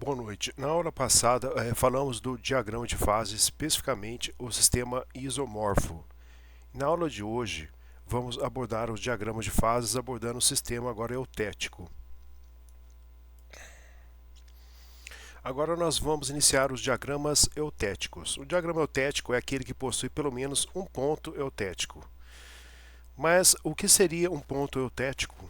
Boa noite. Na aula passada, falamos do diagrama de fase, especificamente o sistema isomorfo. Na aula de hoje, vamos abordar os diagramas de fases abordando o sistema agora eutético. Agora nós vamos iniciar os diagramas eutéticos. O diagrama eutético é aquele que possui pelo menos um ponto eutético. Mas o que seria um ponto eutético?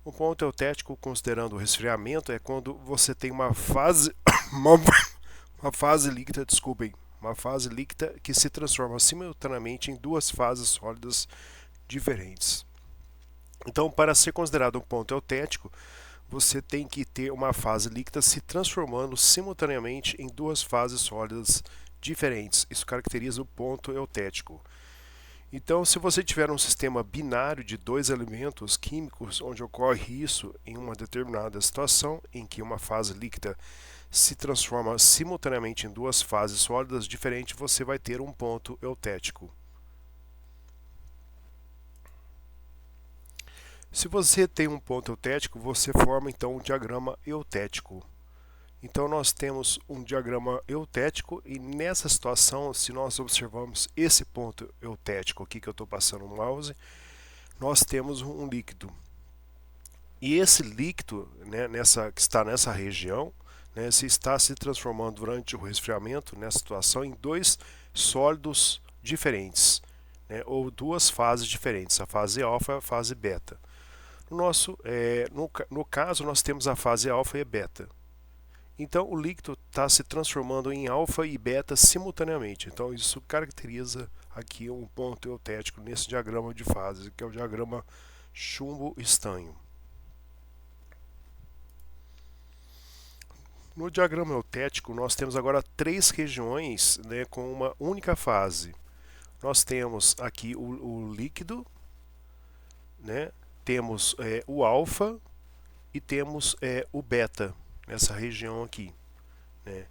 Um ponto eutético, considerando o resfriamento, é quando você tem uma fase uma fase líquida, desculpem, uma fase líquida que se transforma simultaneamente em duas fases sólidas diferentes. Então, para ser considerado um ponto eutético, você tem que ter uma fase líquida se transformando simultaneamente em duas fases sólidas diferentes. Isso caracteriza o ponto eutético. Então, se você tiver um sistema binário de dois elementos químicos, onde ocorre isso em uma determinada situação, em que uma fase líquida se transforma simultaneamente em duas fases sólidas diferentes, você vai ter um ponto eutético. Se você tem um ponto eutético, você forma então um diagrama eutético. Então nós temos um diagrama eutético e nessa situação, se nós observamos esse ponto eutético aqui que eu estou passando o mouse, nós temos um líquido. E esse líquido, né, que está nessa região, né, se está se transformando durante o resfriamento, nessa situação, em dois sólidos diferentes, né, ou duas fases diferentes, a fase alfa e a fase beta. No caso, nós temos a fase alfa e beta. Então, o líquido está se transformando em alfa e beta simultaneamente. Então, isso caracteriza aqui um ponto eutético nesse diagrama de fases, que é o diagrama chumbo-estanho. No diagrama eutético, nós temos agora três regiões, né, com uma única fase. Nós temos aqui o líquido, né, temos o alfa e temos o beta, nessa região aqui, né?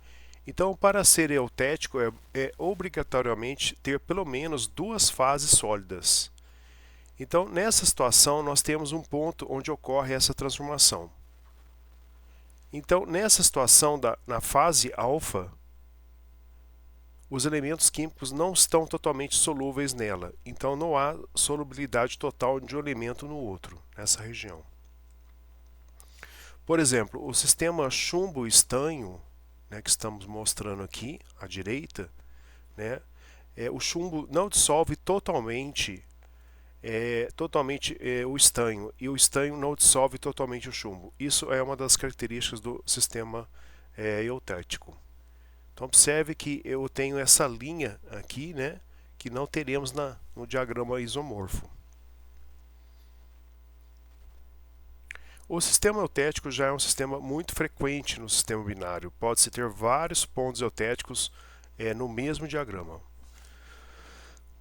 Então, para ser eutético, é obrigatoriamente ter pelo menos duas fases sólidas. Então, nessa situação, nós temos um ponto onde ocorre essa transformação. Então, nessa situação, na fase alfa, os elementos químicos não estão totalmente solúveis nela. Então, não há solubilidade total de um elemento no outro, nessa região. Por exemplo, o sistema chumbo-estanho, né, que estamos mostrando aqui à direita, né, o chumbo não dissolve totalmente o estanho e o estanho não dissolve totalmente o chumbo. Isso é uma das características do sistema eutético. Então observe que eu tenho essa linha aqui, né, que não teremos no diagrama isomorfo. O sistema eutético já é um sistema muito frequente no sistema binário. Pode-se ter vários pontos eutéticos no mesmo diagrama.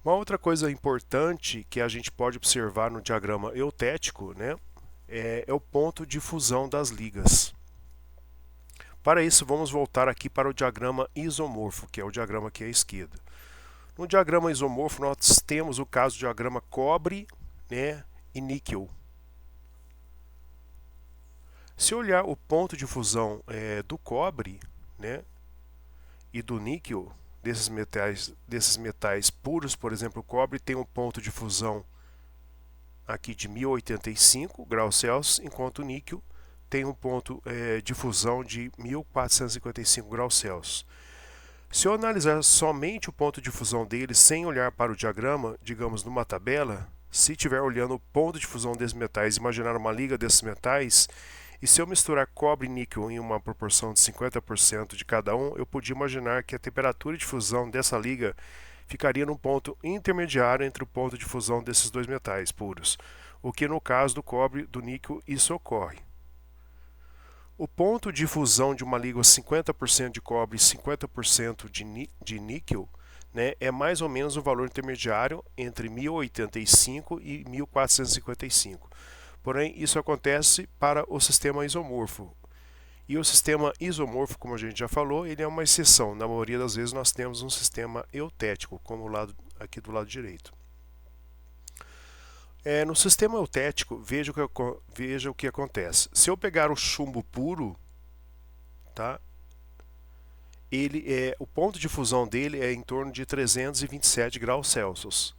Uma outra coisa importante que a gente pode observar no diagrama eutético, né, é o ponto de fusão das ligas. Para isso, vamos voltar aqui para o diagrama isomorfo, que é o diagrama aqui à esquerda. No diagrama isomorfo, nós temos o caso do diagrama cobre, né, e níquel. Se olhar o ponto de fusão do cobre, né, e do níquel, desses metais puros, por exemplo, o cobre tem um ponto de fusão aqui de 1085 graus Celsius, enquanto o níquel tem um ponto de fusão de 1455 graus Celsius. Se eu analisar somente o ponto de fusão deles sem olhar para o diagrama, digamos numa tabela, se estiver olhando o ponto de fusão desses metais, imaginar uma liga desses metais, e se eu misturar cobre e níquel em uma proporção de 50% de cada um, eu podia imaginar que a temperatura de fusão dessa liga ficaria num ponto intermediário entre o ponto de fusão desses dois metais puros, o que no caso do cobre e do níquel isso ocorre. O ponto de fusão de uma liga 50% de cobre e 50% de níquel, né, é mais ou menos o valor intermediário entre 1085 e 1455. Porém, isso acontece para o sistema isomorfo. E o sistema isomorfo, como a gente já falou, ele é uma exceção. Na maioria das vezes nós temos um sistema eutético, como aqui do lado direito. No sistema eutético, veja o que acontece. Se eu pegar o chumbo puro, tá? O ponto de fusão dele é em torno de 327 graus Celsius.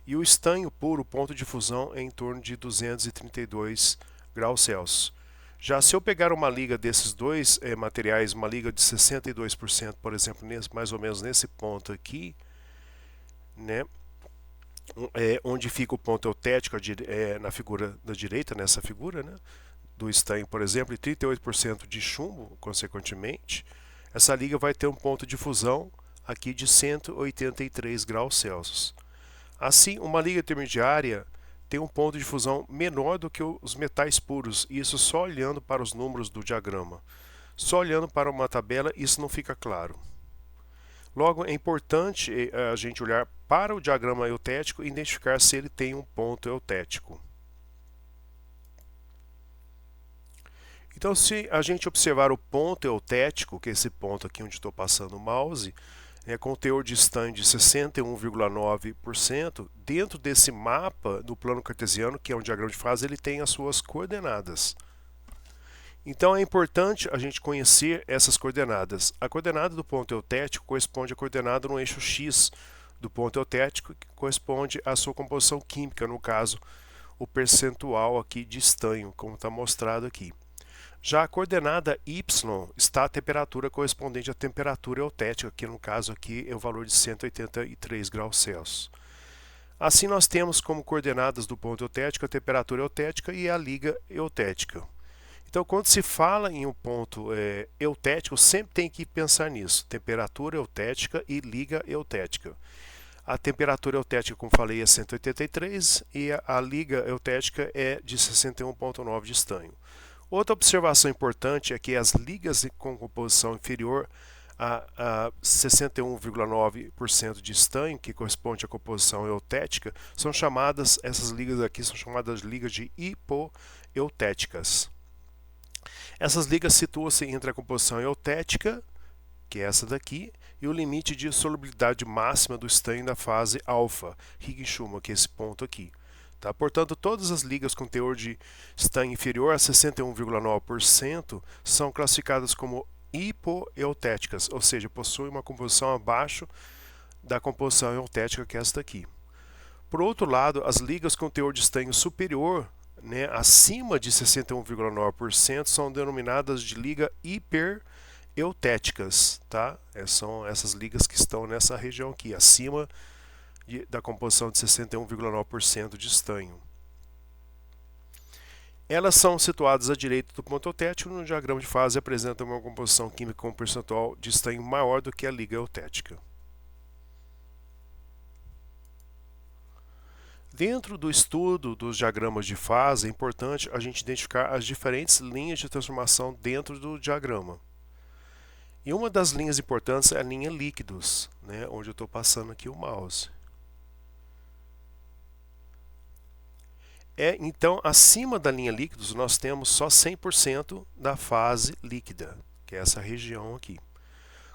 E o estanho puro, o ponto de fusão é em torno de 232 graus Celsius. Já se eu pegar uma liga desses dois materiais, uma liga de 62%, por exemplo, mais ou menos nesse ponto aqui, né, onde fica o ponto eutético na figura da direita, nessa figura, né, do estanho, por exemplo, e 38% de chumbo, consequentemente, essa liga vai ter um ponto de fusão aqui de 183 graus Celsius. Assim, uma liga intermediária tem um ponto de fusão menor do que os metais puros, e isso só olhando para os números do diagrama. Só olhando para uma tabela, isso não fica claro. Logo, é importante a gente olhar para o diagrama eutético e identificar se ele tem um ponto eutético. Então, se a gente observar o ponto eutético, que é esse ponto aqui onde estou passando o mouse, com teor de estanho de 61,9%, dentro desse mapa do plano cartesiano, que é um diagrama de fase, ele tem as suas coordenadas. Então é importante a gente conhecer essas coordenadas. A coordenada do ponto eutético corresponde à coordenada no eixo x do ponto eutético, que corresponde à sua composição química, no caso, o percentual aqui de estanho, como está mostrado aqui. Já a coordenada y está a temperatura correspondente à temperatura eutética, que no caso aqui é o valor de 183 graus Celsius. Assim nós temos como coordenadas do ponto eutético a temperatura eutética e a liga eutética. Então quando se fala em um ponto eutético, sempre tem que pensar nisso, temperatura eutética e liga eutética. A temperatura eutética, como falei, é 183 e a liga eutética é de 61,9 de estanho. Outra observação importante é que as ligas com composição inferior a 61,9% de estanho, que corresponde à composição eutética, são chamadas, essas ligas aqui são chamadas ligas de hipoeutéticas. Essas ligas situam-se entre a composição eutética, que é essa daqui, e o limite de solubilidade máxima do estanho da fase alfa, Higgs-Schumann, que é esse ponto aqui. Tá? Portanto, todas as ligas com teor de estanho inferior a 61,9% são classificadas como hipoeutéticas, ou seja, possuem uma composição abaixo da composição eutética, que é esta aqui. Por outro lado, as ligas com teor de estanho superior, acima de 61,9%, são denominadas de liga hipereutéticas. Tá? São essas ligas que estão nessa região aqui, acima da composição de 61,9% de estanho. Elas são situadas à direita do ponto eutético. No diagrama de fase apresentam uma composição química com um percentual de estanho maior do que a liga eutética. Dentro do estudo dos diagramas de fase, é importante a gente identificar as diferentes linhas de transformação dentro do diagrama. E uma das linhas importantes é a linha líquidos, onde eu estou passando aqui o mouse. Então, acima da linha líquidos, nós temos só 100% da fase líquida, que é essa região aqui.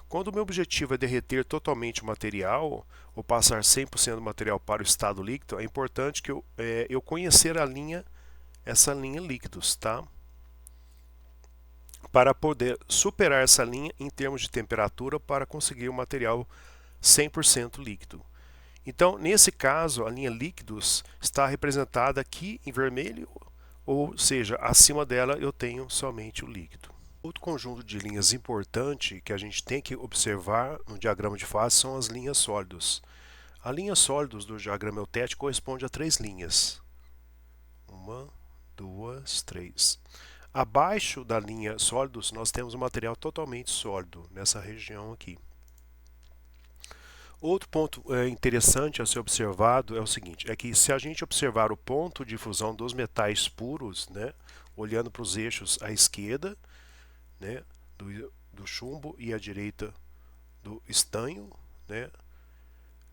Quando o meu objetivo é derreter totalmente o material, ou passar 100% do material para o estado líquido, é importante que eu conhecer essa linha líquidos, tá? Para poder superar essa linha em termos de temperatura para conseguir o material 100% líquido. Então, nesse caso, a linha líquidos está representada aqui em vermelho, ou seja, acima dela eu tenho somente o líquido. Outro conjunto de linhas importante que a gente tem que observar no diagrama de fase são as linhas sólidos. A linha sólidos do diagrama eutético corresponde a 3 linhas. 1, 2, 3. Abaixo da linha sólidos, nós temos um material totalmente sólido, nessa região aqui. Outro ponto interessante a ser observado é o seguinte, é que se a gente observar o ponto de fusão dos metais puros, olhando para os eixos à esquerda, do chumbo e à direita do estanho,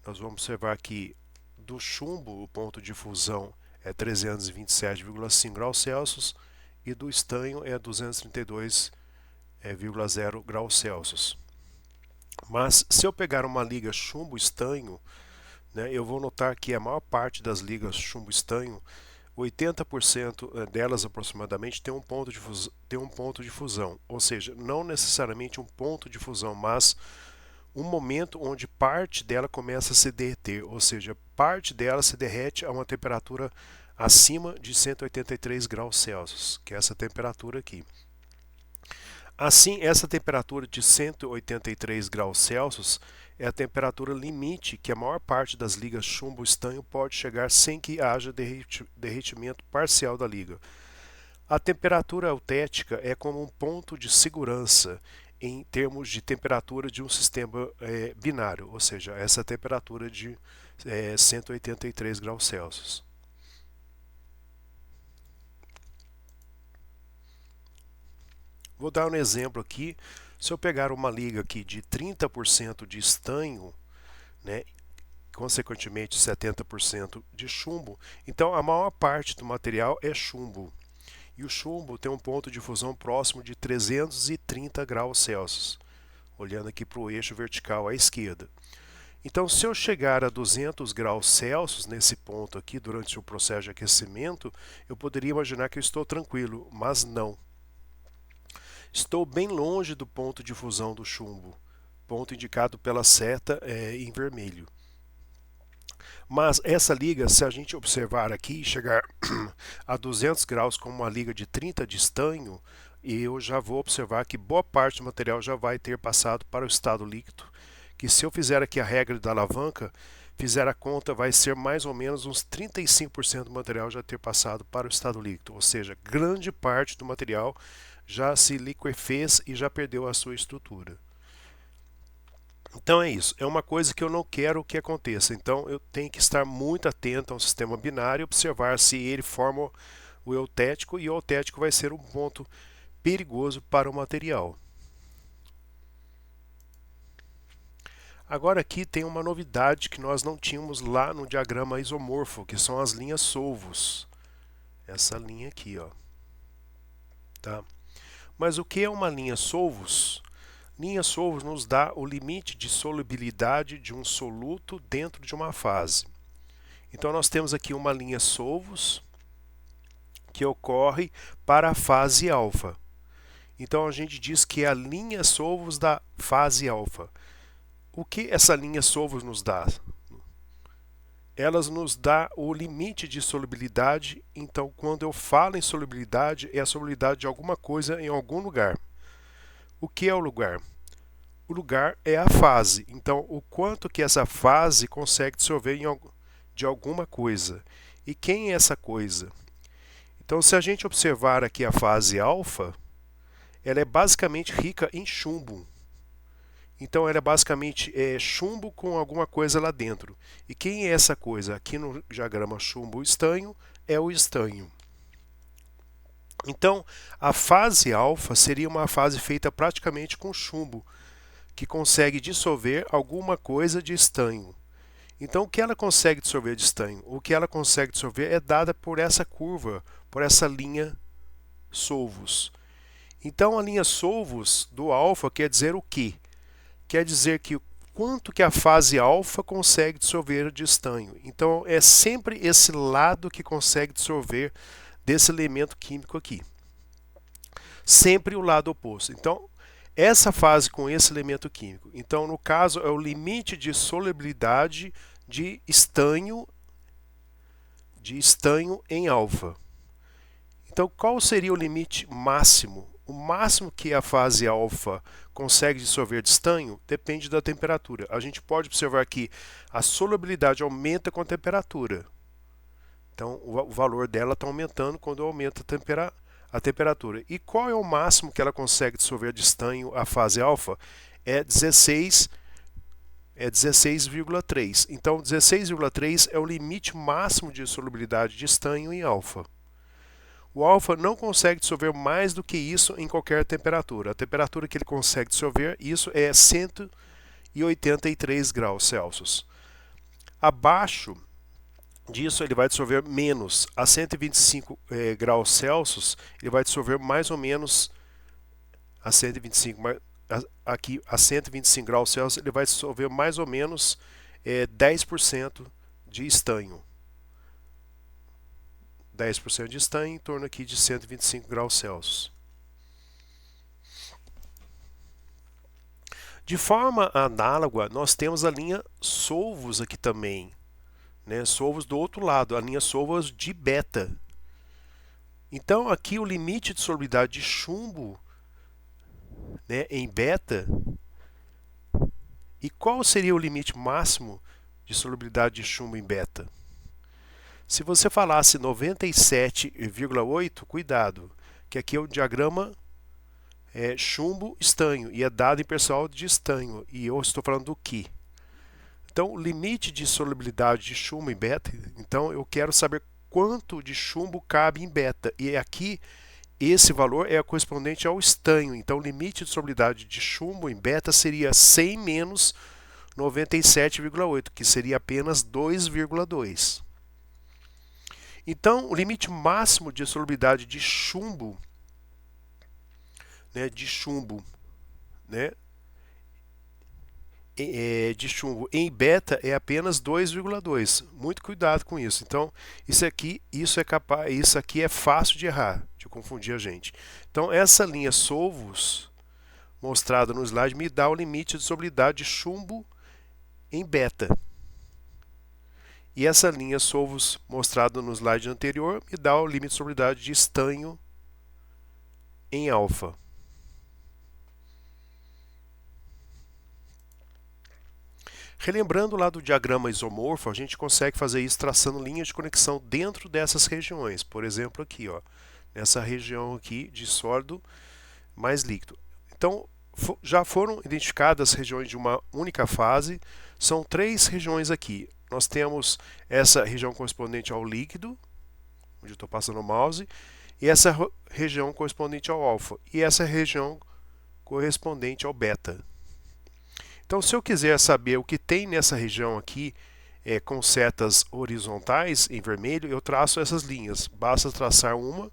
nós vamos observar que do chumbo o ponto de fusão é 327,5 graus Celsius e do estanho é 232,0 graus Celsius. Mas se eu pegar uma liga chumbo-estanho, eu vou notar que a maior parte das ligas chumbo-estanho 80% delas aproximadamente tem um ponto de fusão, ou seja, não necessariamente um ponto de fusão, mas um momento onde parte dela começa a se derreter, ou seja, parte dela se derrete a uma temperatura acima de 183 graus Celsius, que é essa temperatura aqui. Assim, essa temperatura de 183 graus Celsius é a temperatura limite que a maior parte das ligas chumbo-estanho pode chegar sem que haja derretimento parcial da liga. A temperatura eutética é como um ponto de segurança em termos de temperatura de um sistema binário, ou seja, essa temperatura de 183 graus Celsius. Vou dar um exemplo aqui. Se eu pegar uma liga aqui de 30% de estanho, né, consequentemente 70% de chumbo, então a maior parte do material é chumbo. E o chumbo tem um ponto de fusão próximo de 330 graus Celsius, olhando aqui para o eixo vertical à esquerda. Então, se eu chegar a 200 graus Celsius nesse ponto aqui, durante o processo de aquecimento, eu poderia imaginar que eu estou tranquilo, mas não. Estou bem longe do ponto de fusão do chumbo, ponto indicado pela seta em vermelho. Mas essa liga, se a gente observar aqui e chegar a 200 graus com uma liga de 30 de estanho, eu já vou observar que boa parte do material já vai ter passado para o estado líquido, que se eu fizer aqui a regra da alavanca, fizer a conta, vai ser mais ou menos uns 35% do material já ter passado para o estado líquido, ou seja, grande parte do material já se liquefez e já perdeu a sua estrutura. Então é isso, é uma coisa que eu não quero que aconteça, então eu tenho que estar muito atento ao sistema binário e observar se ele forma o eutético, e o eutético vai ser um ponto perigoso para o material. Agora aqui tem uma novidade que nós não tínhamos lá no diagrama isomorfo, que são as linhas solvos. Essa linha aqui, ó. Tá? Mas o que é uma linha solvos? Linha solvos nos dá o limite de solubilidade de um soluto dentro de uma fase. Então nós temos aqui uma linha solvos que ocorre para a fase alfa. Então a gente diz que é a linha solvos da fase alfa. O que essa linha solvos nos dá? Elas nos dá o limite de solubilidade. Então quando eu falo em solubilidade, é a solubilidade de alguma coisa em algum lugar. O que é o lugar? O lugar é a fase. Então, o quanto que essa fase consegue dissolver de alguma coisa. E quem é essa coisa? Então, se a gente observar aqui a fase alfa, ela é basicamente rica em chumbo. Então, ela é basicamente chumbo com alguma coisa lá dentro. E quem é essa coisa? Aqui no diagrama chumbo-estanho é o estanho. Então, a fase alfa seria uma fase feita praticamente com chumbo, que consegue dissolver alguma coisa de estanho. Então, o que ela consegue dissolver de estanho? O que ela consegue dissolver é dada por essa curva, por essa linha solvos. Então, a linha solvos do alfa quer dizer o quê? Quer dizer que quanto que a fase alfa consegue dissolver de estanho. Então, é sempre esse lado que consegue dissolver desse elemento químico aqui. Sempre o lado oposto. Então, essa fase com esse elemento químico. Então, no caso, é o limite de solubilidade de estanho em alfa. Então, qual seria o limite máximo? O máximo que a fase alfa consegue dissolver de estanho depende da temperatura. A gente pode observar que a solubilidade aumenta com a temperatura. Então, o valor dela está aumentando quando aumenta a temperatura. E qual é o máximo que ela consegue dissolver de estanho, a fase alfa? É 16,3. Então, 16,3 é o limite máximo de solubilidade de estanho em alfa. O alfa não consegue dissolver mais do que isso em qualquer temperatura. A temperatura que ele consegue dissolver, isso é 183 graus Celsius. Abaixo disso, ele vai dissolver menos. A 125 graus Celsius, ele vai dissolver mais ou menos a 125, aqui a 125 graus Celsius, ele vai dissolver mais ou menos 10% de estanho. 10% de estanho, em torno aqui de 125 graus Celsius. De forma análoga, nós temos a linha Solvos aqui também, né? Solvos do outro lado, a linha Solvos de beta. Então aqui o limite de solubilidade de chumbo, né, em beta. E qual seria o limite máximo de solubilidade de chumbo em beta? Se você falasse 97,8, cuidado, que aqui é o diagrama chumbo-estanho e é dado em percentual de estanho, e eu estou falando do Ki. Então, o limite de solubilidade de chumbo em beta, então eu quero saber quanto de chumbo cabe em beta, e aqui esse valor é correspondente ao estanho. Então, o limite de solubilidade de chumbo em beta seria 100 menos 97,8, que seria apenas 2,2. Então, o limite máximo de solubilidade de chumbo, né, de chumbo em beta é apenas 2,2. Muito cuidado com isso. Então, isso aqui é fácil de errar, de confundir a gente. Então, essa linha Solvos mostrada no slide me dá o limite de solubilidade de chumbo em beta. E essa linha Solvos mostrada no slide anterior me dá o limite de solubilidade de estanho em alfa. Relembrando lá do diagrama isomorfo, a gente consegue fazer isso traçando linhas de conexão dentro dessas regiões. Por exemplo, aqui, ó, nessa região aqui de sólido mais líquido. Então, já foram identificadas as regiões de uma única fase. São 3 regiões aqui. Nós temos essa região correspondente ao líquido, onde eu estou passando o mouse, e essa região correspondente ao alfa, e essa região correspondente ao beta. Então, se eu quiser saber o que tem nessa região aqui, com setas horizontais em vermelho, eu traço essas linhas. Basta traçar uma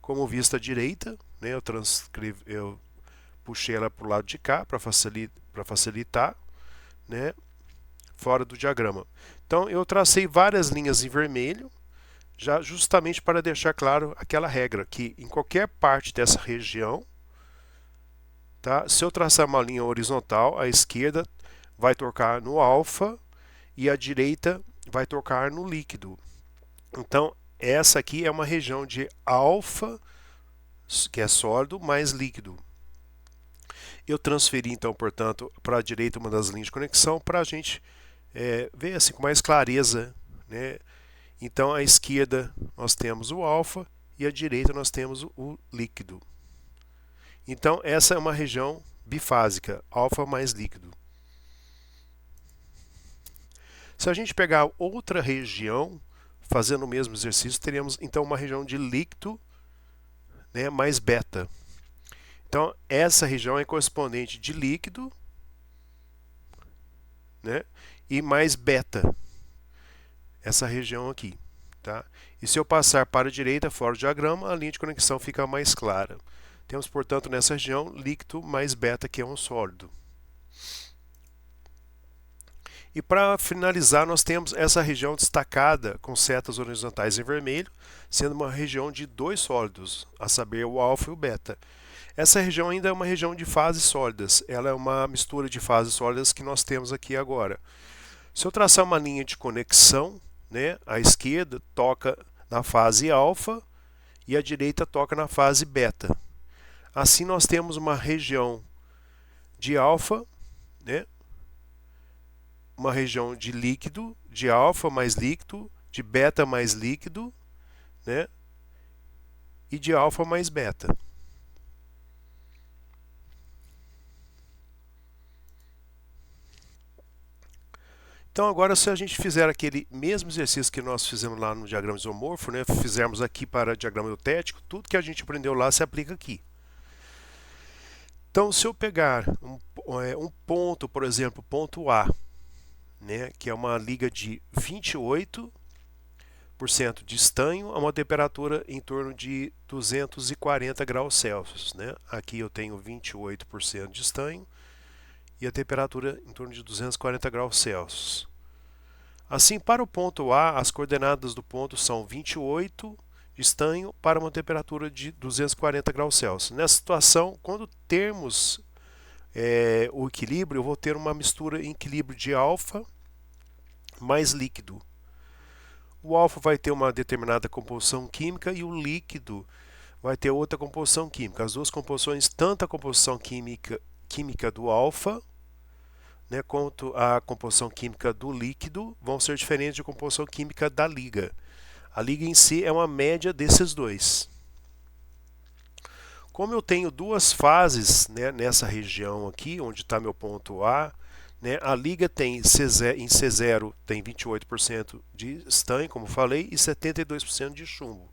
como vista direita, né? Eu puxei ela para o lado de cá para facilitar, né? Fora do diagrama. Então, eu tracei várias linhas em vermelho, já justamente para deixar claro aquela regra, que em qualquer parte dessa região, tá? Se eu traçar uma linha horizontal, a esquerda vai tocar no alfa e a direita vai tocar no líquido. Então, essa aqui é uma região de alfa, que é sólido, mais líquido. Eu transferi, então, portanto, para a direita uma das linhas de conexão para a gente ver assim, com mais clareza, né? Então, à esquerda nós temos o alfa e à direita nós temos o líquido. Então, essa é uma região bifásica, alfa mais líquido. Se a gente pegar outra região, fazendo o mesmo exercício, teríamos então uma região de líquido, né, mais beta. Então, essa região é correspondente de líquido, né, e mais beta. Essa região aqui. Tá? E se eu passar para a direita, fora do diagrama, a linha de conexão fica mais clara. Temos, portanto, nessa região, líquido mais beta, que é um sólido. E para finalizar, nós temos essa região destacada com setas horizontais em vermelho, sendo uma região de 2 sólidos, a saber, o alfa e o beta. Essa região ainda é uma região de fases sólidas, ela é uma mistura de fases sólidas que nós temos aqui agora. Se eu traçar uma linha de conexão, né, a esquerda toca na fase alfa e a direita toca na fase beta. Assim nós temos uma região de alfa, né, uma região de líquido, de alfa mais líquido, de beta mais líquido, né, e de alfa mais beta. Então agora, se a gente fizer aquele mesmo exercício que nós fizemos lá no diagrama isomorfo, né, fizermos aqui para o diagrama eutético, tudo que a gente aprendeu lá se aplica aqui. Então, se eu pegar um ponto, por exemplo, ponto A, né, que é uma liga de 28% de estanho a uma temperatura em torno de 240 graus Celsius. Né? Aqui eu tenho 28% de estanho e a temperatura em torno de 240 graus Celsius. Assim, para o ponto A, as coordenadas do ponto são 28 de estanho para uma temperatura de 240 graus Celsius. Nessa situação, quando termos o equilíbrio, eu vou ter uma mistura em equilíbrio de alfa mais líquido. O alfa vai ter uma determinada composição química e o líquido vai ter outra composição química. As duas composições, tanto a composição química do alfa, né, quanto a composição química do líquido, vão ser diferentes da composição química da liga. A liga em si é uma média desses dois. Como eu tenho duas fases, né, nessa região aqui, onde está meu ponto A, né, a liga tem em C0 tem 28% de estanho, como falei, e 72% de chumbo,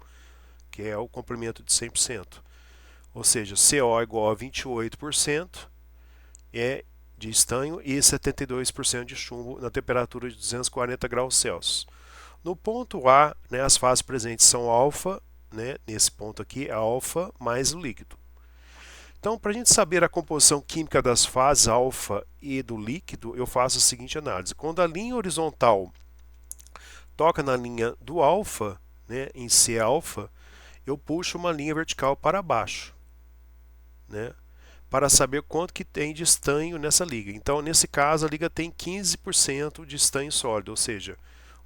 que é o comprimento de 100%. Ou seja, CO igual a 28% de estanho e 72% de chumbo na temperatura de 240 graus Celsius. No ponto A, né, as fases presentes são alfa, né, nesse ponto aqui, alfa mais o líquido. Então, para a gente saber a composição química das fases alfa e do líquido, eu faço a seguinte análise. Quando a linha horizontal toca na linha do alfa, né, em C alfa, eu puxo uma linha vertical para baixo, né, para saber quanto que tem de estanho nessa liga. Então, nesse caso, a liga tem 15% de estanho sólido, ou seja,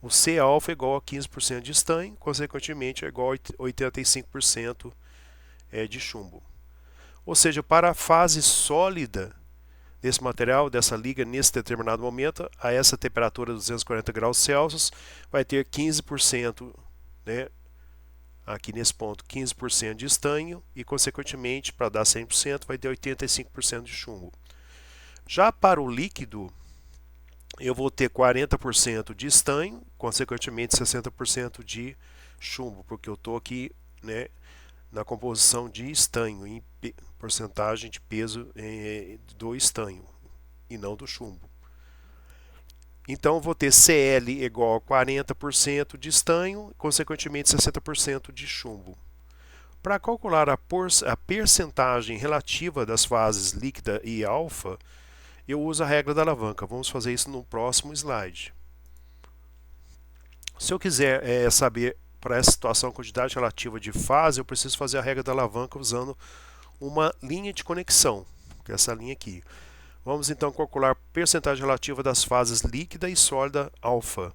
o C alfa é igual a 15% de estanho, consequentemente é igual a 85% de chumbo. Ou seja, para a fase sólida desse material, dessa liga, nesse determinado momento, a essa temperatura de 240 graus Celsius, vai ter 15%, né, aqui nesse ponto, 15% de estanho e, consequentemente, para dar 100%, vai ter 85% de chumbo. Já para o líquido, eu vou ter 40% de estanho, consequentemente 60% de chumbo, porque eu estou aqui, né, na composição de estanho, em porcentagem de peso do estanho e não do chumbo. Então, eu vou ter Cl igual a 40% de estanho, consequentemente 60% de chumbo. Para calcular a percentagem relativa das fases líquida e alfa, eu uso a regra da alavanca. Vamos fazer isso no próximo slide. Se eu quiser saber para essa situação a quantidade relativa de fase, eu preciso fazer a regra da alavanca usando uma linha de conexão, que é essa linha aqui. Vamos então calcular a percentagem relativa das fases líquida e sólida alfa.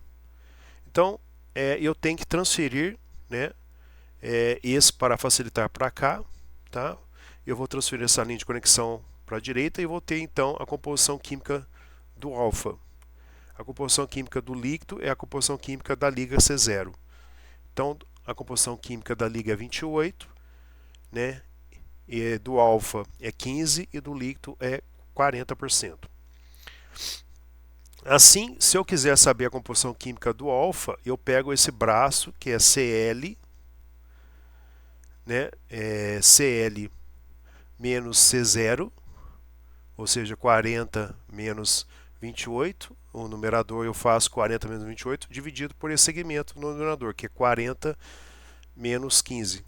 Então, eu tenho que transferir, né, esse para facilitar para cá, tá? Eu vou transferir essa linha de conexão para a direita e vou ter então a composição química do alfa. A composição química do líquido é a composição química da liga C0. Então, a composição química da liga é 28, né? E do alfa é 15 e do líquido é 40%. Assim, se eu quiser saber a composição química do alfa, eu pego esse braço que é Cl, né? Cl menos C0, ou seja, 40 menos 28. O numerador eu faço 40 menos 28 dividido por esse segmento no numerador, que é 40 menos 15.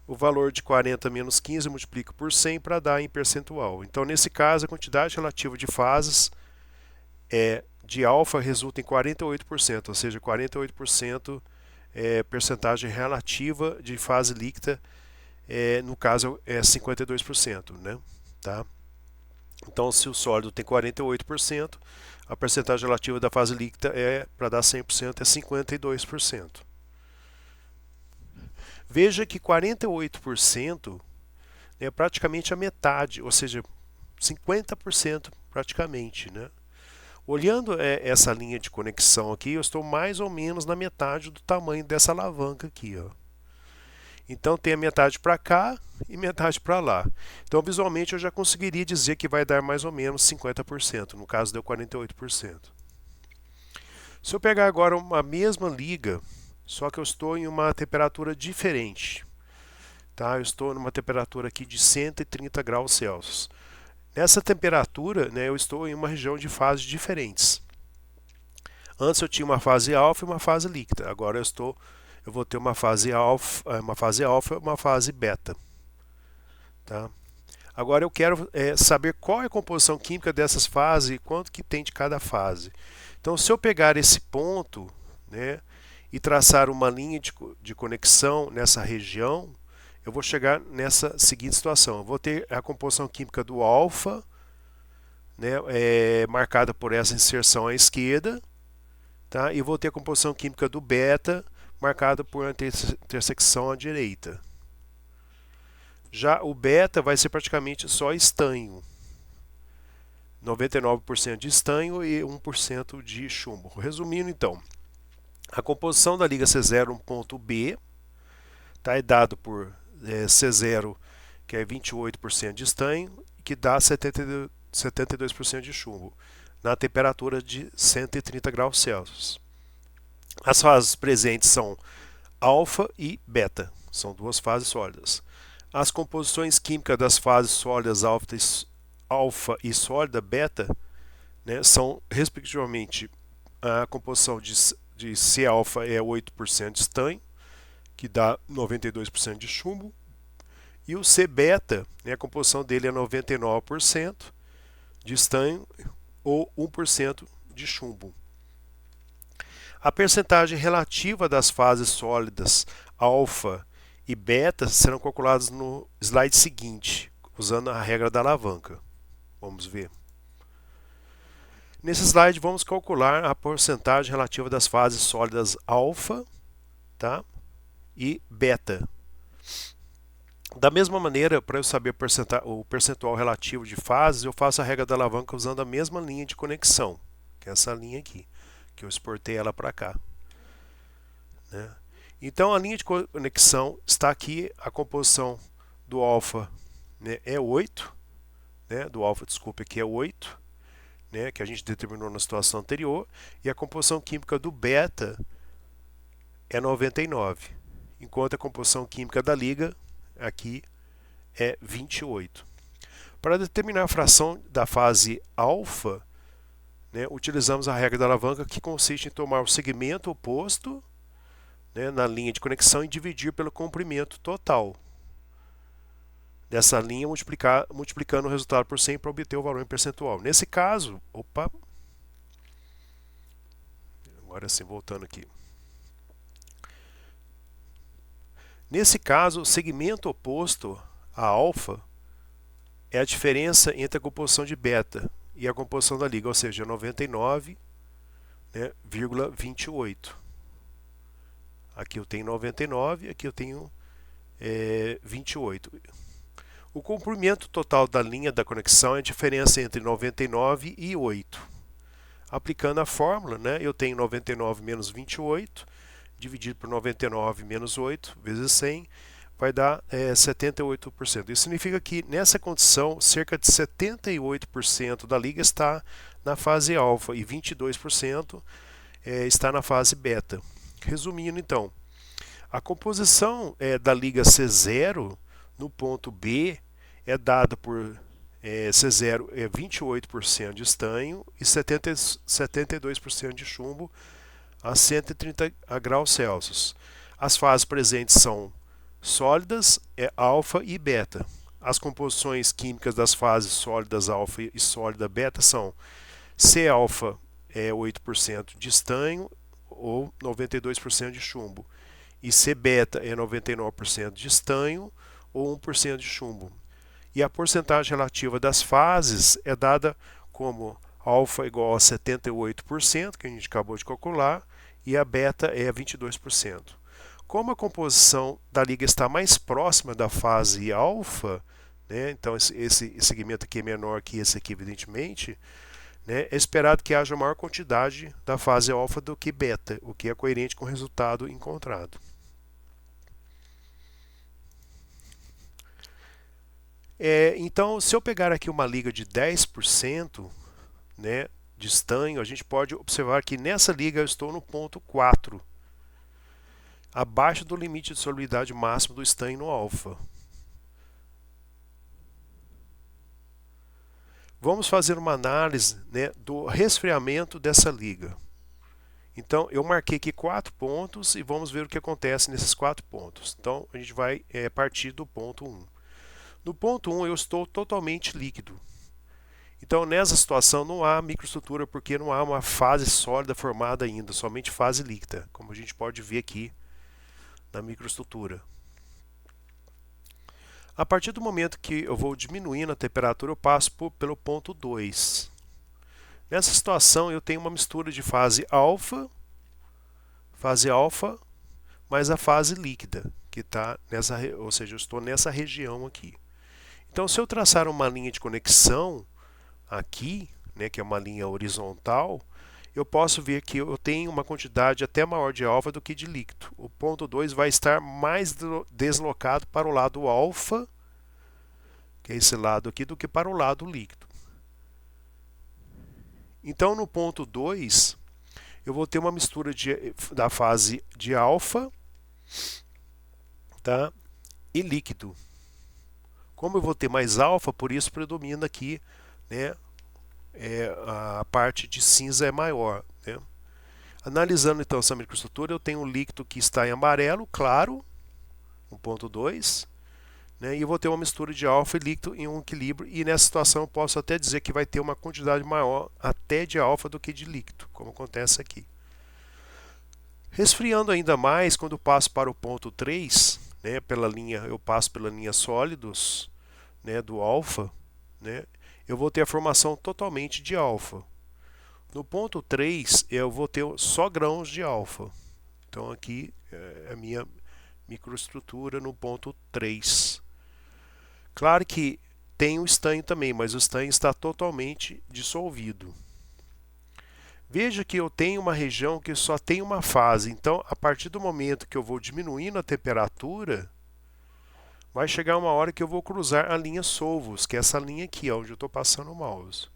O valor de 40 menos 15 eu multiplico por 100 para dar em percentual. Então, nesse caso, a quantidade relativa de fases de alfa resulta em 48%, ou seja, 48% é percentagem relativa de fase líquida, no caso é 52%, né? Tá? Então, se o sólido tem 48%, a percentagem relativa da fase líquida para dar 100%, é 52%. Veja que 48% é praticamente a metade, ou seja, 50% praticamente, né? Olhando essa linha de conexão aqui, eu estou mais ou menos na metade do tamanho dessa alavanca aqui, ó. Então tem a metade para cá e metade para lá. Então visualmente eu já conseguiria dizer que vai dar mais ou menos 50%, no caso deu 48%. Se eu pegar agora uma mesma liga, só que eu estou em uma temperatura diferente, tá? Eu estou numa temperatura aqui de 130 graus Celsius. Nessa temperatura, né, eu estou em uma região de fases diferentes. Antes eu tinha uma fase alfa e uma fase líquida. Agora eu vou ter uma fase alfa e uma fase beta. Tá? Agora eu quero saber qual é a composição química dessas fases e quanto que tem de cada fase. Então, se eu pegar esse ponto, né, e traçar uma linha de conexão nessa região, eu vou chegar nessa seguinte situação. Eu vou ter a composição química do alfa, né, marcada por essa inserção à esquerda, tá? E vou ter a composição química do beta, marcada por uma intersecção à direita. Já o beta vai ser praticamente só estanho. 99% de estanho e 1% de chumbo. Resumindo, então, a composição da liga C0 no ponto B tá, é dado por C0, que é 28% de estanho, que dá 72% de chumbo, na temperatura de 130 graus Celsius. As fases presentes são alfa e beta, são duas fases sólidas. As composições químicas das fases sólidas alfa e sólida beta, né, são respectivamente a composição de C-alfa é 8% de estanho, que dá 92% de chumbo, e o C-beta, né, a composição dele é 99% de estanho ou 1% de chumbo. A percentagem relativa das fases sólidas alfa e beta serão calculadas no slide seguinte, usando a regra da alavanca. Vamos ver. Nesse slide vamos calcular a porcentagem relativa das fases sólidas alfa, tá, e beta. Da mesma maneira, para eu saber o percentual relativo de fases, eu faço a regra da alavanca usando a mesma linha de conexão, que é essa linha aqui, que eu exportei ela para cá, né? Então a linha de conexão está aqui, a composição do alfa, né, é 8, né, do alfa, desculpa, aqui é 8, né, que a gente determinou na situação anterior, e a composição química do beta é 99, enquanto a composição química da liga aqui é 28. Para determinar a fração da fase alfa, né, utilizamos a regra da alavanca, que consiste em tomar o segmento oposto, né, na linha de conexão e dividir pelo comprimento total dessa linha, multiplicando o resultado por 100 para obter o valor em percentual. Nesse caso, agora sim, voltando aqui. Nesse caso, o segmento oposto a alfa é a diferença entre a composição de beta e a composição da liga, ou seja, 99,28. Aqui eu tenho 99, aqui eu tenho 28. O comprimento total da linha da conexão é a diferença entre 99 e 8. Aplicando a fórmula, né, eu tenho 99 menos 28, dividido por 99 menos 8, vezes 100, vai dar 78%. Isso significa que, nessa condição, cerca de 78% da liga está na fase alfa e 22% está na fase beta. Resumindo, então, a composição da liga C0 no ponto B é dada por C0 é 28% de estanho e 72% de chumbo a 130 graus Celsius. As fases presentes são sólidas, alfa e beta. As composições químicas das fases sólidas alfa e sólida beta são C-alfa é 8% de estanho ou 92% de chumbo, e C-beta é 99% de estanho ou 1% de chumbo. E a porcentagem relativa das fases é dada como alfa igual a 78%, que a gente acabou de calcular, e a beta é 22%. Como a composição da liga está mais próxima da fase alfa, né, então esse segmento aqui é menor que esse aqui, evidentemente, né, é esperado que haja maior quantidade da fase alfa do que beta, o que é coerente com o resultado encontrado. Então, se eu pegar aqui uma liga de 10%, né, de estanho, a gente pode observar que nessa liga eu estou no ponto 4, abaixo do limite de solubilidade máximo do estanho no alfa. Vamos fazer uma análise, né, do resfriamento dessa liga. Então, eu marquei aqui 4 pontos e vamos ver o que acontece nesses 4 pontos. Então, a gente vai partir do ponto 1. No ponto 1, eu estou totalmente líquido. Então, nessa situação, não há microestrutura porque não há uma fase sólida formada ainda, somente fase líquida, como a gente pode ver aqui na microestrutura. A partir do momento que eu vou diminuindo a temperatura, eu passo pelo ponto 2. Nessa situação, eu tenho uma mistura de fase alfa, mais a fase líquida, que está nessa, ou seja, eu estou nessa região aqui. Então, se eu traçar uma linha de conexão aqui, né, que é uma linha horizontal, eu posso ver que eu tenho uma quantidade até maior de alfa do que de líquido. O ponto 2 vai estar mais deslocado para o lado alfa, que é esse lado aqui, do que para o lado líquido. Então, no ponto 2, eu vou ter uma mistura da fase de alfa, tá, e líquido. Como eu vou ter mais alfa, por isso predomina aqui, né, a parte de cinza é maior, né? Analisando então essa microestrutura, eu tenho um líquido que está em amarelo, claro, no ponto 2, né, e eu vou ter uma mistura de alfa e líquido em um equilíbrio, e nessa situação eu posso até dizer que vai ter uma quantidade maior até de alfa do que de líquido, como acontece aqui. Resfriando ainda mais, quando eu passo para o ponto 3, né, eu passo pela linha sólidos, né, do alfa, né, eu vou ter a formação totalmente de alfa. No ponto 3, eu vou ter só grãos de alfa. Então aqui é a minha microestrutura no ponto 3. Claro que tem o estanho também, mas o estanho está totalmente dissolvido. Veja que eu tenho uma região que só tem uma fase, então a partir do momento que eu vou diminuindo a temperatura, vai chegar uma hora que eu vou cruzar a linha Solvos, que é essa linha aqui, onde eu estou passando o mouse.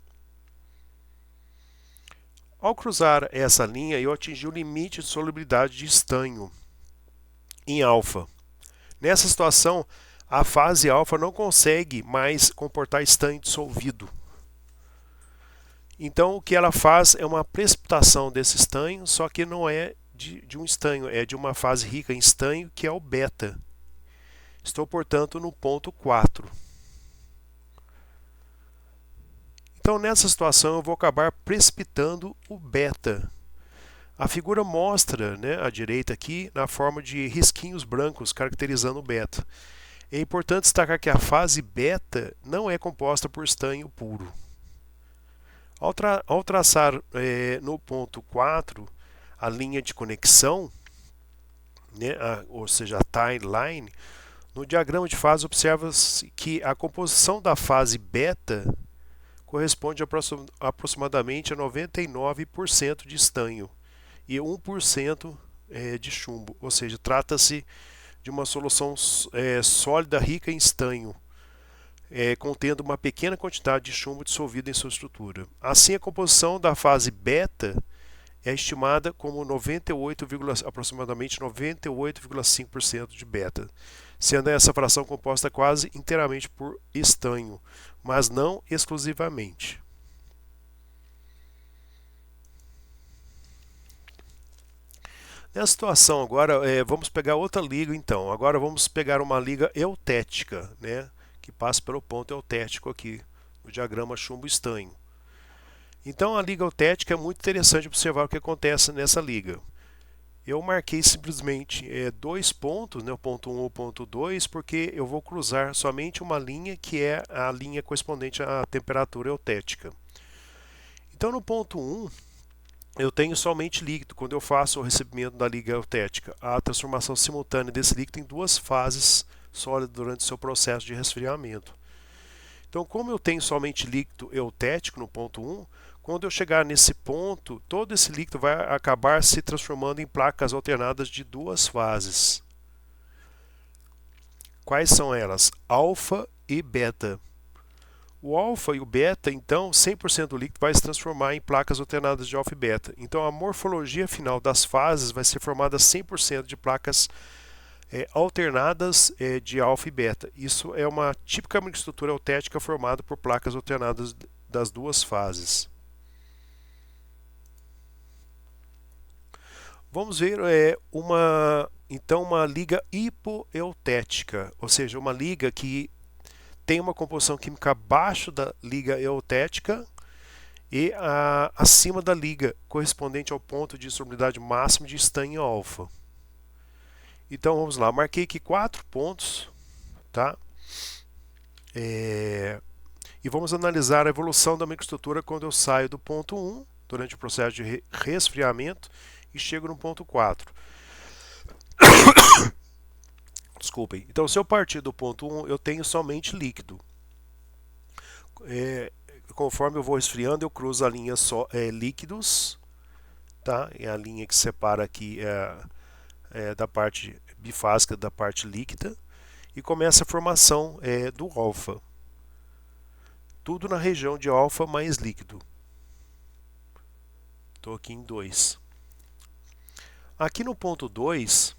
Ao cruzar essa linha, eu atingi o limite de solubilidade de estanho em alfa. Nessa situação, a fase alfa não consegue mais comportar estanho dissolvido. Então, o que ela faz é uma precipitação desse estanho, só que não é de um estanho, é de uma fase rica em estanho, que é o beta. Estou, portanto, no ponto 4. Então, nessa situação, eu vou acabar precipitando o beta. A figura mostra, né, à direita aqui, na forma de risquinhos brancos, caracterizando o beta. É importante destacar que a fase beta não é composta por estanho puro. Ao traçar no ponto 4 a linha de conexão, né, ou seja, a timeline, no diagrama de fase observa-se que a composição da fase beta corresponde a aproximadamente a 99% de estanho e 1% de chumbo, ou seja, trata-se de uma solução sólida rica em estanho, contendo uma pequena quantidade de chumbo dissolvido em sua estrutura. Assim, a composição da fase beta é estimada como aproximadamente 98,5% de beta, sendo essa fração composta quase inteiramente por estanho, mas não exclusivamente. Nessa situação agora, vamos pegar outra liga então. Agora vamos pegar uma liga eutética, né, que passa pelo ponto eutético aqui, no diagrama chumbo-estanho. Então a liga eutética é muito interessante observar o que acontece nessa liga. Eu marquei simplesmente dois pontos, né, o ponto 1 e o ponto 2, porque eu vou cruzar somente uma linha que é a linha correspondente à temperatura eutética. Então no ponto 1, eu tenho somente líquido quando eu faço o recebimento da liga eutética. A transformação simultânea desse líquido em duas fases sólidas durante o seu processo de resfriamento. Então, como eu tenho somente líquido eutético no ponto 1, quando eu chegar nesse ponto, todo esse líquido vai acabar se transformando em placas alternadas de duas fases. Quais são elas? Alfa e beta. O alfa e o beta, então, 100% do líquido vai se transformar em placas alternadas de alfa e beta. Então, a morfologia final das fases vai ser formada 100% de placas alternadas de alfa e beta. Isso é uma típica microestrutura eutética formada por placas alternadas das duas fases. Vamos ver então uma liga hipoeutética, ou seja, uma liga que tem uma composição química abaixo da liga eutética e acima da liga, correspondente ao ponto de solubilidade máximo de estanho alfa. Então vamos lá, marquei aqui 4 pontos, tá? E vamos analisar a evolução da microestrutura quando eu saio do ponto 1, durante o processo de resfriamento, e chego no ponto 4. Desculpem. Então, se eu partir do ponto 1, eu tenho somente líquido. Conforme eu vou esfriando, eu cruzo a linha líquidos, tá? É a linha que separa aqui da parte bifásica da parte líquida, e começa a formação do alfa. Tudo na região de alfa mais líquido. Estou aqui em 2. Aqui no ponto 2,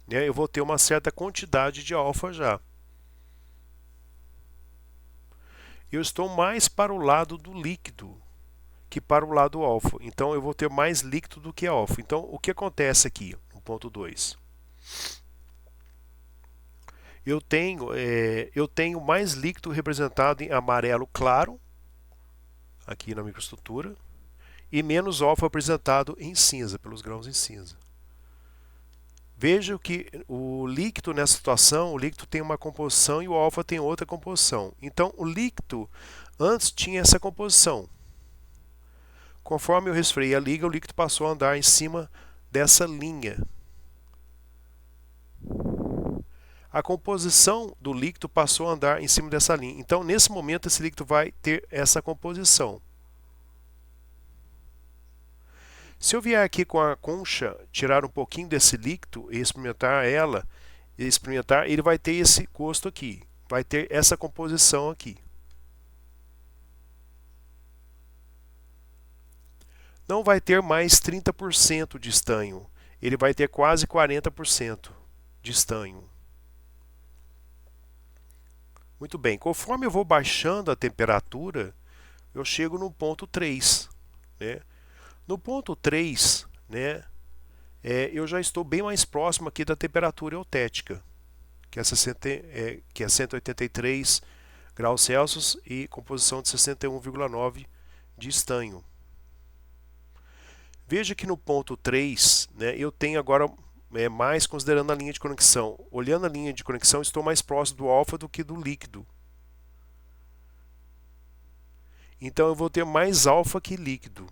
eu vou ter uma certa quantidade de alfa já. Eu estou mais para o lado do líquido que para o lado alfa. Então eu vou ter mais líquido do que alfa. Então o que acontece aqui no ponto 2? Eu tenho mais líquido representado em amarelo claro, aqui na microestrutura, e menos alfa apresentado em cinza, pelos grãos em cinza. Veja que o líquido nessa situação, o líquido tem uma composição e o alfa tem outra composição. Então o líquido antes tinha essa composição. Conforme eu resfriei a liga, o líquido passou a andar em cima dessa linha. A composição do líquido passou a andar em cima dessa linha. Então, nesse momento, esse líquido vai ter essa composição. Se eu vier aqui com a concha, tirar um pouquinho desse líquido e experimentar ele vai ter esse gosto aqui. Vai ter essa composição aqui. Não vai ter mais 30% de estanho. Ele vai ter quase 40% de estanho. Muito bem, conforme eu vou baixando a temperatura, eu chego no ponto 3. Né? No ponto 3, eu já estou bem mais próximo aqui da temperatura eutética, que é 183 graus Celsius e composição de 61,9 de estanho. Veja que no ponto 3, eu tenho agora mais considerando a linha de conexão. Olhando a linha de conexão, estou mais próximo do alfa do que do líquido. Então eu vou ter mais alfa que líquido.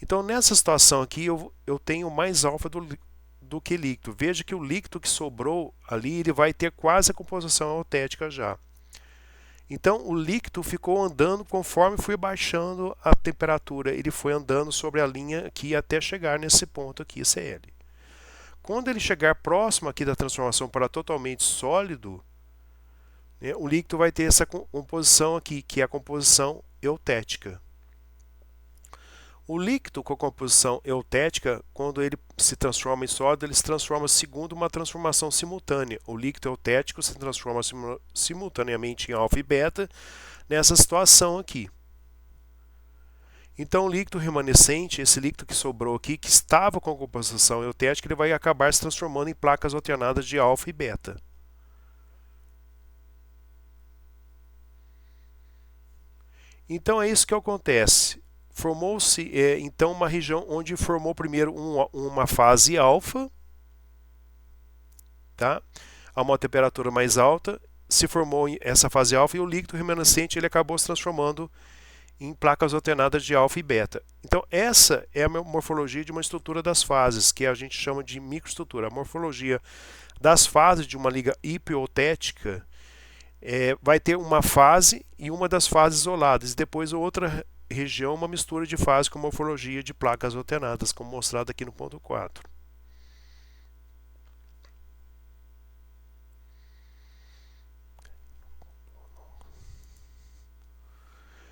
Então nessa situação aqui eu tenho mais alfa do que líquido. Veja que o líquido que sobrou ali, ele vai ter quase a composição eutética já. Então o líquido ficou andando conforme fui baixando a temperatura. Ele foi andando sobre a linha aqui até chegar nesse ponto aqui, CL. Quando ele chegar próximo aqui da transformação para totalmente sólido, o líquido vai ter essa composição aqui, que é a composição eutética. O líquido com a composição eutética, quando ele se transforma em sólido, ele se transforma segundo uma transformação simultânea. O líquido eutético se transforma simultaneamente em alfa e beta nessa situação aqui. Então o líquido remanescente, esse líquido que sobrou aqui, que estava com a composição eutética, ele vai acabar se transformando em placas alternadas de alfa e beta. Então é isso que acontece. Formou-se então uma região onde formou primeiro uma fase alfa, tá? A uma temperatura mais alta, se formou essa fase alfa e o líquido remanescente ele acabou se transformando em placas alternadas de alfa e beta. Então essa é a morfologia de uma estrutura das fases, que a gente chama de microestrutura. A morfologia das fases de uma liga hipoeutética vai ter uma fase e uma das fases isoladas, e depois outra região, uma mistura de fases com morfologia de placas alternadas, como mostrado aqui no ponto 4.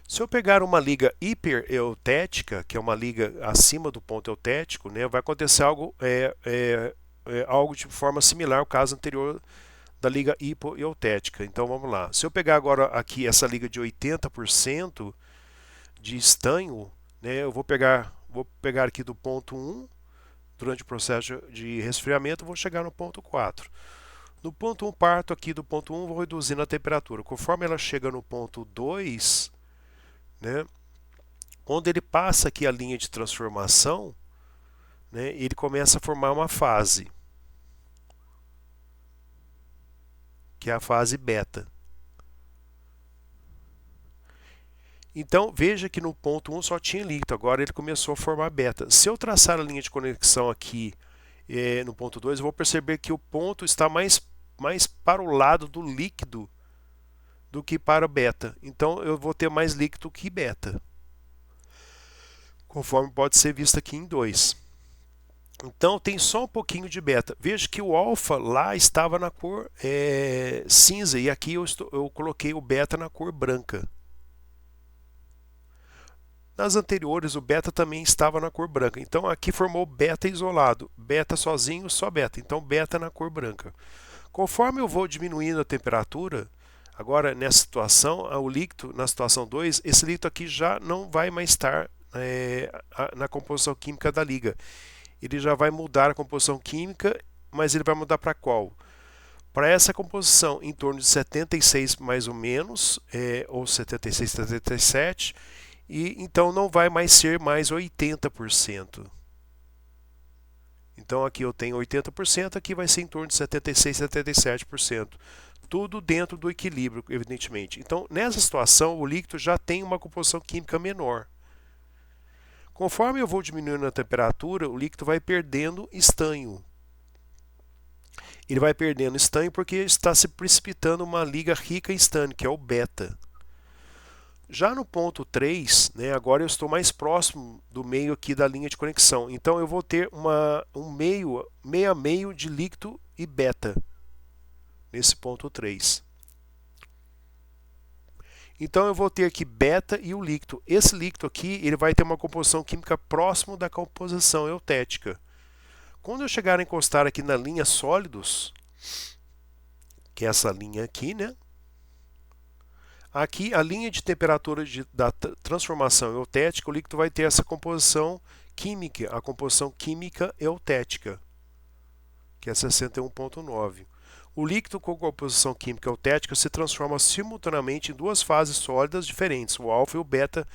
Se eu pegar uma liga hipereutética, que é uma liga acima do ponto eutético, vai acontecer algo, algo de forma similar ao caso anterior da liga hipoeutética. Então vamos lá. Se eu pegar agora aqui essa liga de 80% de estanho, eu vou pegar aqui do ponto 1, durante o processo de resfriamento, vou chegar no ponto 4. No ponto 1, parto aqui do ponto 1, vou reduzindo a temperatura. Conforme ela chega no ponto 2, né, quando ele passa aqui a linha de transformação, né, ele começa a formar uma fase, que é a fase beta. Então, veja que no ponto 1 só tinha líquido, agora ele começou a formar beta. Se eu traçar a linha de conexão aqui no ponto 2, eu vou perceber que o ponto está mais para o lado do líquido do que para beta. Então, eu vou ter mais líquido que beta, conforme pode ser visto aqui em 2. Então, tem só um pouquinho de beta. Veja que o alfa lá estava na cor cinza, e aqui eu coloquei o beta na cor branca. Nas anteriores, o beta também estava na cor branca. Então, aqui formou beta isolado. Beta sozinho, só beta. Então, beta na cor branca. Conforme eu vou diminuindo a temperatura, agora nessa situação, o líquido, na situação 2, esse líquido aqui já não vai mais estar na composição química da liga. Ele já vai mudar a composição química, mas ele vai mudar para qual? Para essa composição em torno de 76 mais ou menos, ou 76, 77, e então não vai mais ser mais 80%. Então aqui eu tenho 80%, aqui vai ser em torno de 76, 77%. Tudo dentro do equilíbrio, evidentemente. Então, nessa situação, o líquido já tem uma composição química menor. Conforme eu vou diminuindo a temperatura, o líquido vai perdendo estanho. Ele vai perdendo estanho porque está se precipitando uma liga rica em estanho, que é o beta. Já no ponto 3, né, agora eu estou mais próximo do meio aqui da linha de conexão. Então eu vou ter um meio a meio de líquido e beta nesse ponto 3. Então eu vou ter aqui beta e o líquido. Esse líquido aqui ele vai ter uma composição química próximo da composição eutética. Quando eu chegar a encostar aqui na linha sólidos, que é essa linha aqui, né? Aqui, a linha de temperatura da transformação eutética, o líquido vai ter essa composição química, a composição química eutética, que é 61,9. O líquido com composição química eutética se transforma simultaneamente em duas fases sólidas diferentes, o alfa e o beta,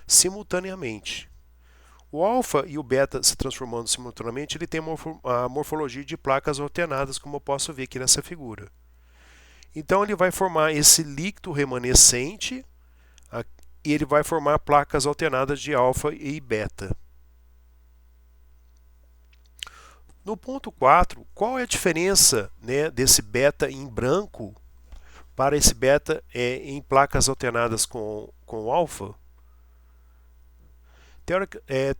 simultaneamente. O alfa e o beta se transformando simultaneamente, ele tem a morfologia de placas alternadas, como eu posso ver aqui nessa figura. Então ele vai formar esse líquido remanescente e ele vai formar placas alternadas de alfa e beta. No ponto 4, qual é a diferença, né, desse beta em branco para esse beta em placas alternadas com alfa?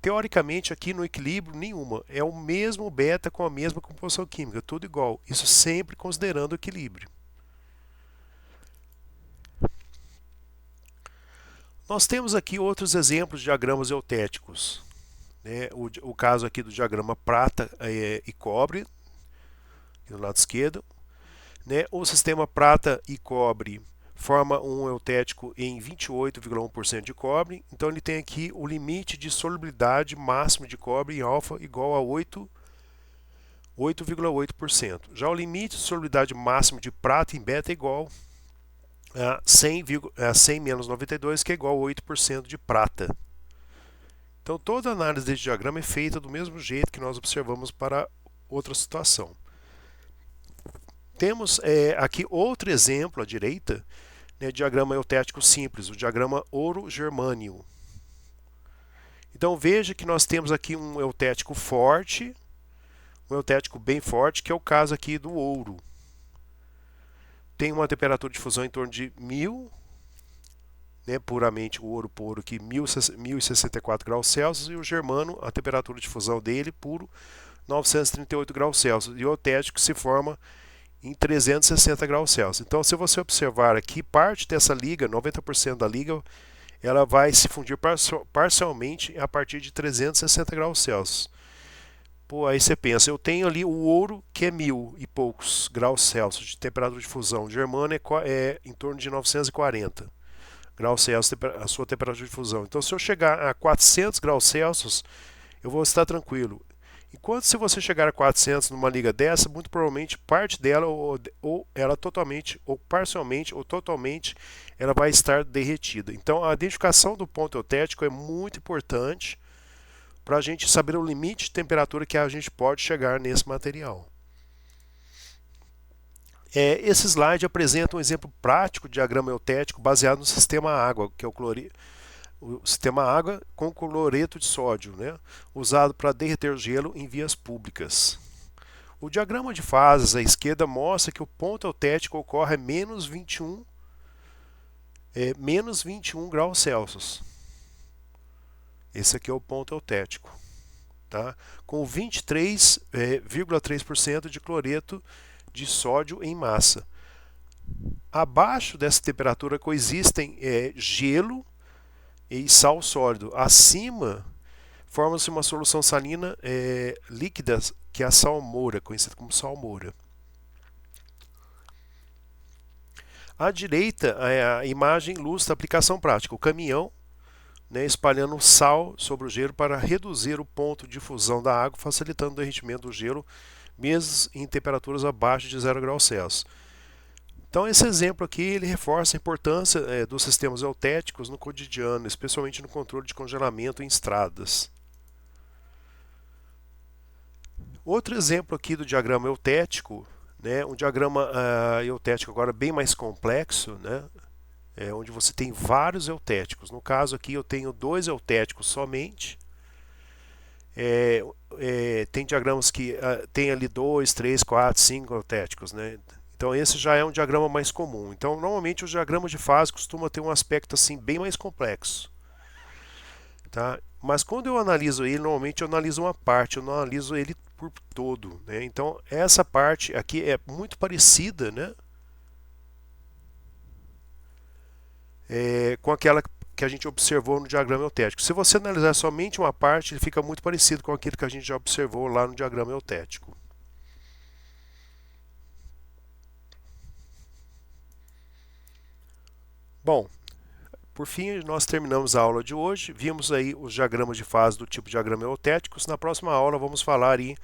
Teoricamente, aqui no equilíbrio, nenhuma. É o mesmo beta com a mesma composição química, tudo igual. Isso sempre considerando o equilíbrio. Nós temos aqui outros exemplos de diagramas eutéticos. Né? O caso aqui do diagrama prata e cobre, aqui do lado esquerdo. Né? O sistema prata e cobre forma um eutético em 28,1% de cobre. Então ele tem aqui o limite de solubilidade máximo de cobre em alfa igual a 8,8%. Já o limite de solubilidade máximo de prata em beta é igual a 100 menos 92, que é igual a 8% de prata. Então toda a análise desse diagrama é feita do mesmo jeito que nós observamos para outra situação. Temos aqui outro exemplo à direita, né, diagrama eutético simples, o diagrama ouro-germânio. Então veja que nós temos aqui um eutético forte, um eutético bem forte, que é o caso aqui do ouro. Tem uma temperatura de fusão em torno de 1000, né, puramente o ouro puro aqui, 1064 graus Celsius, e o germano, a temperatura de fusão dele, puro, 938 graus Celsius. E o eutético se forma em 360 graus Celsius. Então, se você observar aqui, parte dessa liga, 90% da liga, ela vai se fundir parcialmente a partir de 360 graus Celsius. Pô, aí você pensa, eu tenho ali o ouro que é 1000 e poucos graus Celsius de temperatura de fusão. O germano é em torno de 940 graus Celsius a sua temperatura de fusão. Então, se eu chegar a 400 graus Celsius, eu vou estar tranquilo. Enquanto se você chegar a 400 numa liga dessa, muito provavelmente parte dela ou ela totalmente, ou parcialmente, ou totalmente, ela vai estar derretida. Então a identificação do ponto eutético é muito importante para a gente saber o limite de temperatura que a gente pode chegar nesse material. Esse slide apresenta um exemplo prático de diagrama eutético baseado no sistema água, que é o sistema água com cloreto de sódio, né, usado para derreter gelo em vias públicas. O diagrama de fases à esquerda mostra que o ponto eutético ocorre a menos 21 graus Celsius. Esse aqui é o ponto eutético, tá? Com 23,3% de cloreto de sódio em massa. Abaixo dessa temperatura coexistem gelo e sal sólido. Acima, forma-se uma solução salina líquida, que é a salmoura, conhecida como salmoura. À direita, a imagem ilustra a aplicação prática. O caminhão, né, espalhando sal sobre o gelo para reduzir o ponto de fusão da água, facilitando o derretimento do gelo, mesmo em temperaturas abaixo de 0 graus Celsius. Então esse exemplo aqui ele reforça a importância dos sistemas eutéticos no cotidiano, especialmente no controle de congelamento em estradas. Outro exemplo aqui do diagrama eutético, né, um diagrama eutético agora bem mais complexo, né, onde você tem vários eutéticos. No caso aqui eu tenho 2 eutéticos somente. Tem diagramas que tem ali 2, 3, 4, 5 eutéticos, né? Então esse já é um diagrama mais comum. Então normalmente o diagrama de fase costuma ter um aspecto assim bem mais complexo, tá? Mas quando eu analiso ele, normalmente eu analiso uma parte, eu não analiso ele por todo, né? Então essa parte aqui é muito parecida, né, com aquela que a gente observou no diagrama eutético. Se você analisar somente uma parte, ele fica muito parecido com aquilo que a gente já observou lá no diagrama eutético. Bom, por fim, nós terminamos a aula de hoje. Vimos aí os diagramas de fase do tipo diagrama eutéticos. Na próxima aula vamos falar aí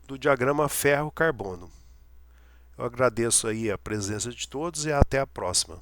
do diagrama ferro-carbono. Eu agradeço aí a presença de todos e até a próxima.